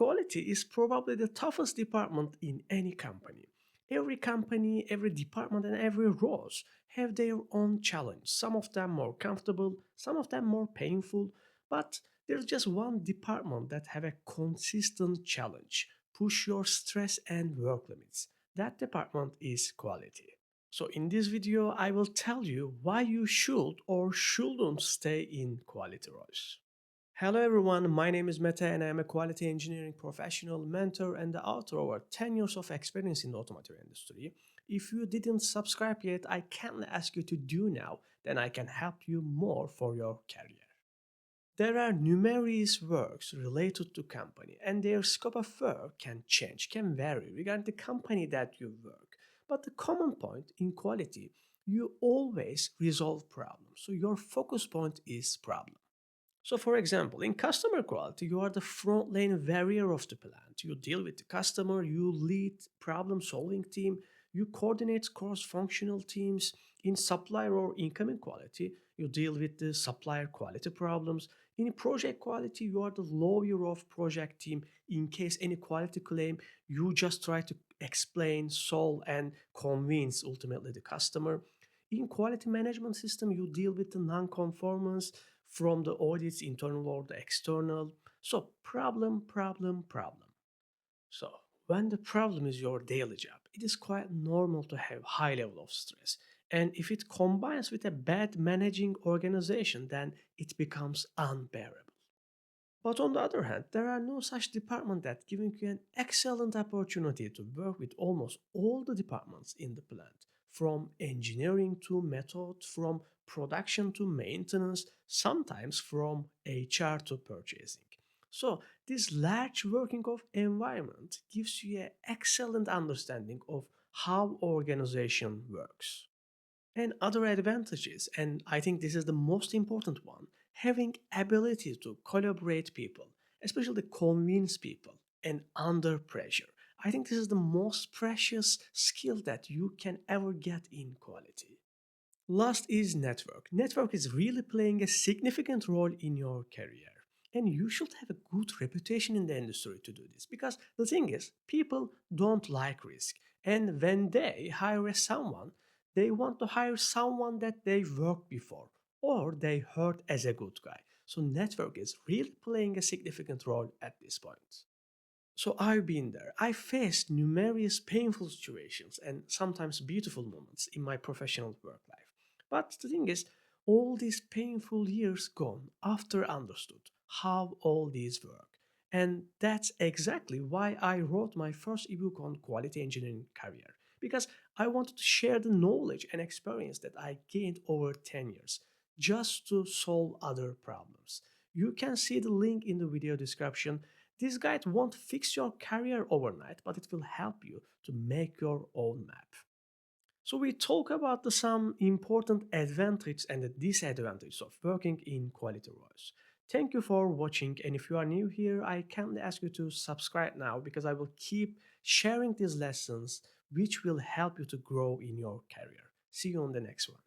quality is probably the toughest department in any company. Every company, every department, and every roles have their own challenge. Some of them more comfortable, some of them more painful, but there's just one department that have a consistent challenge. Push your stress and work limits. That department is quality. So in this video, I will tell you why you should or shouldn't stay in quality roles. Hello everyone, my name is Mete and I am a quality engineering professional, mentor and the author of over 10 years of experience in the automotive industry. If you didn't subscribe yet, I kindly ask you to do now, then I can help you more for your career. There are numerous works related to company and their scope of work can change, can vary regarding the company that you work. But the common point in quality, you always resolve problems. So your focus point is problem. So, for example, in customer quality, you are the front lane warrior of the plant. You deal with the customer, you lead problem solving team, you coordinate cross functional teams. In supplier or incoming quality, you deal with the supplier quality problems. In project quality, you are the lawyer of project team. In case any quality claim, you just try to explain, solve, and convince ultimately the customer. In quality management system, you deal with the non-conformance from the audits, internal or the external. So problem, problem, problem. So when the problem is your daily job, it is quite normal to have high level of stress. And if it combines with a bad managing organization, then it becomes unbearable. But on the other hand, there are no such department that giving you an excellent opportunity to work with almost all the departments in the plant, from engineering to method, from production to maintenance, sometimes from HR to purchasing. So this large working of environment gives you an excellent understanding of how organization works. And other advantages, and I think this is the most important one, having ability to collaborate people, especially convince people and under pressure. I think this is the most precious skill that you can ever get in quality. Last is network. Network is really playing a significant role in your career. And you should have a good reputation in the industry to do this because the thing is, people don't like risk. And when they hire someone, they want to hire someone that they worked before or they heard as a good guy. So network is really playing a significant role at this point. So I've been there. I faced numerous painful situations and sometimes beautiful moments in my professional work life. But the thing is, all these painful years gone after I understood how all these work. And that's exactly why I wrote my first ebook on quality engineering career. Because I wanted to share the knowledge and experience that I gained over 10 years just to solve other problems. You can see the link in the video description. This guide won't fix your career overnight, but it will help you to make your own map. So we talk about some important advantages and the disadvantages of working in quality roles. Thank you for watching, and if you are new here, I kindly ask you to subscribe now because I will keep sharing these lessons which will help you to grow in your career. See you on the next one.